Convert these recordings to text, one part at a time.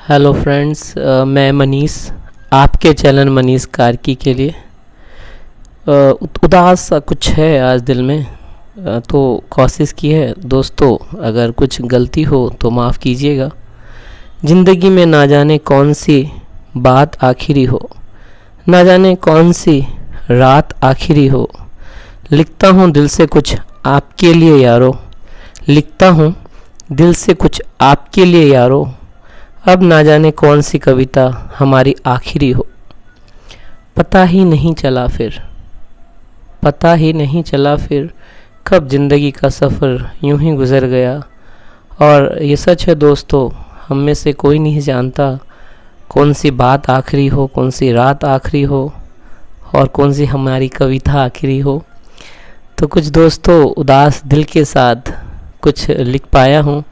Hello friends, मैं मनीष आपके channel Manish Karki के लिए उदास सा कुछ है आज दिल में। तो कोशिश की है दोस्तों, अगर कुछ गलती हो तो माफ़ कीजिएगा। ज़िंदगी में ना जाने कौन सी बात आखिरी हो, ना जाने कौन सी रात आखिरी हो। लिखता हूँ दिल से कुछ आपके लिए यारो, लिखता हूँ दिल से कुछ आपके लिए यारो। अब ना जाने कौन सी कविता हमारी आखिरी हो। पता ही नहीं चला फिर, पता ही नहीं चला फिर कब ज़िंदगी का सफ़र यूं ही गुज़र गया। और ये सच है दोस्तों, हम में से कोई नहीं जानता कौन सी बात आखिरी हो, कौन सी रात आखिरी हो और कौन सी हमारी कविता आखिरी हो। तो कुछ दोस्तों उदास दिल के साथ कुछ लिख पाया हूँ।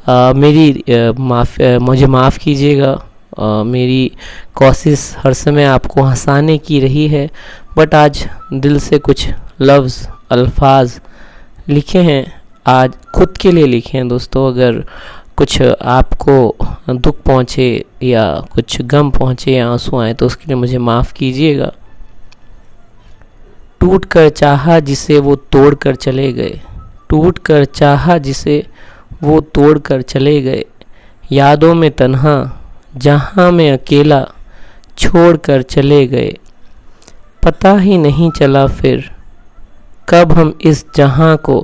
मुझे माफ़ कीजिएगा। मेरी कोशिश हर समय आपको हंसाने की रही है, बट आज दिल से कुछ लफ्ज़ अल्फाज लिखे हैं, आज खुद के लिए लिखे हैं दोस्तों। अगर कुछ आपको दुख पहुँचे या कुछ गम पहुँचे या आंसू आए तो उसके लिए मुझे माफ़ कीजिएगा। टूट कर चाहा जिसे वो तोड़ कर चले गए, टूट कर चाहा जिसे वो तोड़ कर चले गए। यादों में तन्हा जहाँ में अकेला छोड़ कर चले गए। पता ही नहीं चला फिर कब हम इस जहाँ को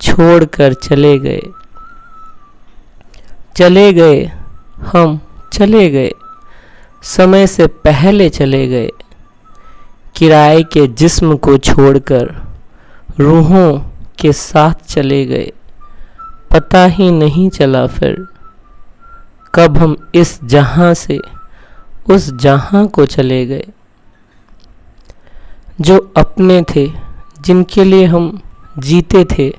छोड़ कर चले गए। चले गए हम, चले गए समय से पहले चले गए। किराए के जिस्म को छोड़कर रूहों के साथ चले गए। पता ही नहीं चला फिर कब हम इस जहां से उस जहां को चले गए। जो अपने थे, जिनके लिए हम जीते थे,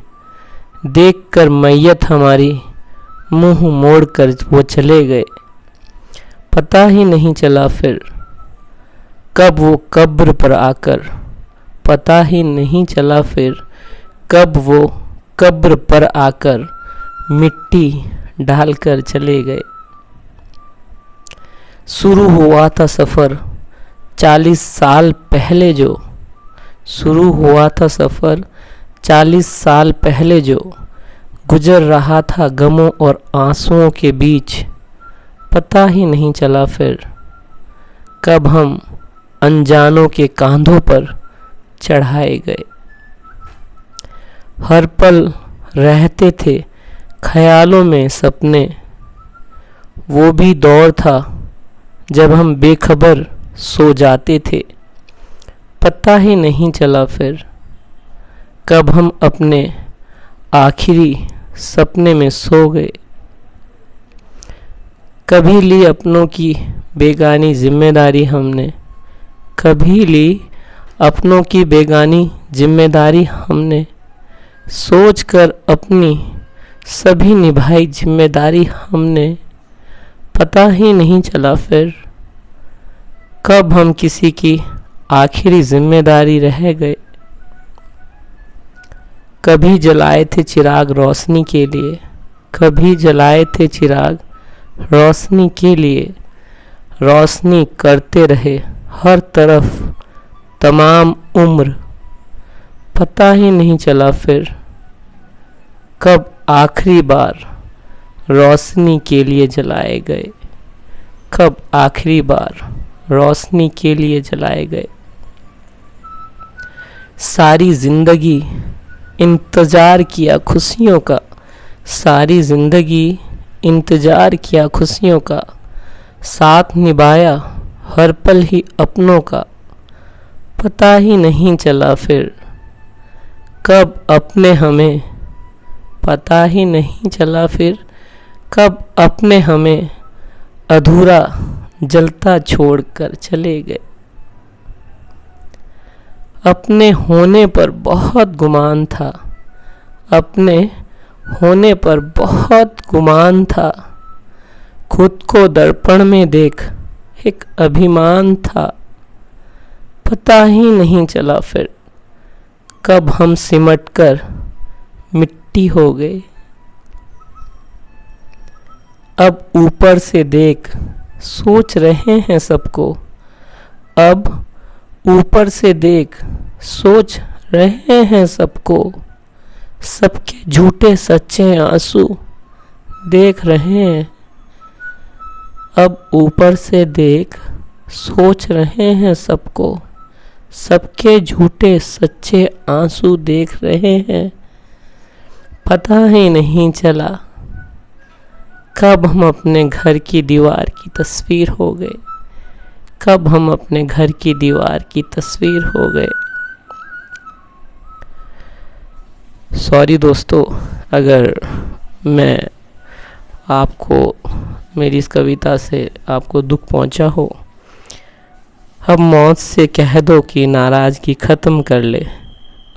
देखकर मैयत हमारी मुंह मोड़ कर वो चले गए। पता ही नहीं चला फिर कब वो कब्र पर आकर, पता ही नहीं चला फिर कब वो कब्र पर आकर मिट्टी डालकर चले गए। शुरू हुआ था सफ़र 40 साल पहले जो, शुरू हुआ था सफ़र 40 साल पहले जो, गुजर रहा था गमों और आंसुओं के बीच। पता ही नहीं चला फिर कब हम अनजानों के कांधों पर चढ़ाए गए। हर पल रहते थे ख्यालों में सपने, वो भी दौर था जब हम बेखबर सो जाते थे। पता ही नहीं चला फिर कब हम अपने आखिरी सपने में सो गए। कभी ली अपनों की बेगानी जिम्मेदारी हमने, कभी ली अपनों की बेगानी जिम्मेदारी हमने। सोचकर अपनी सभी निभाई जिम्मेदारी हमने। पता ही नहीं चला फिर कब हम किसी की आखिरी जिम्मेदारी रह गए। कभी जलाए थे चिराग रोशनी के लिए, कभी जलाए थे चिराग रोशनी के लिए। रोशनी करते रहे हर तरफ तमाम उम्र। पता ही नहीं चला फिर कब आखिरी बार रोशनी के लिए जलाए गए, कब आखिरी बार रोशनी के लिए जलाए गए। सारी ज़िंदगी इंतज़ार किया खुशियों का, सारी ज़िंदगी इंतज़ार किया खुशियों का। साथ निभाया हर पल ही अपनों का। पता ही नहीं चला फिर कब अपने हमें, पता ही नहीं चला फिर कब अपने हमें अधूरा जलता छोड़कर चले गए। अपने होने पर बहुत गुमान था, अपने होने पर बहुत गुमान था। खुद को दर्पण में देख एक अभिमान था। पता ही नहीं चला फिर कब हम सिमट कर मिट्टी हो गए। अब ऊपर से देख सोच रहे हैं सबको, अब ऊपर से देख सोच रहे हैं सबको, सबके झूठे सच्चे आंसू देख रहे हैं। अब ऊपर से देख सोच रहे हैं सबको, सबके झूठे सच्चे आंसू देख रहे हैं। पता ही नहीं चला कब हम अपने घर की दीवार की तस्वीर हो गए, कब हम अपने घर की दीवार की तस्वीर हो गए। सॉरी दोस्तों, अगर मैं आपको मेरी इस कविता से आपको दुख पहुंचा हो। अब मौत से कह दो कि नाराज़गी ख़त्म कर ले,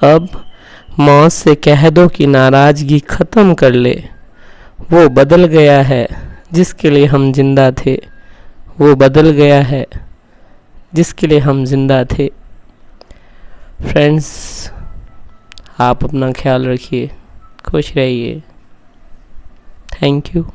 अब मौत से कह दो कि नाराज़गी ख़त्म कर ले। वो बदल गया है जिसके लिए हम जिंदा थे, वो बदल गया है जिसके लिए हम जिंदा थे। फ्रेंड्स, आप अपना ख्याल रखिए, खुश रहिए। Thank you.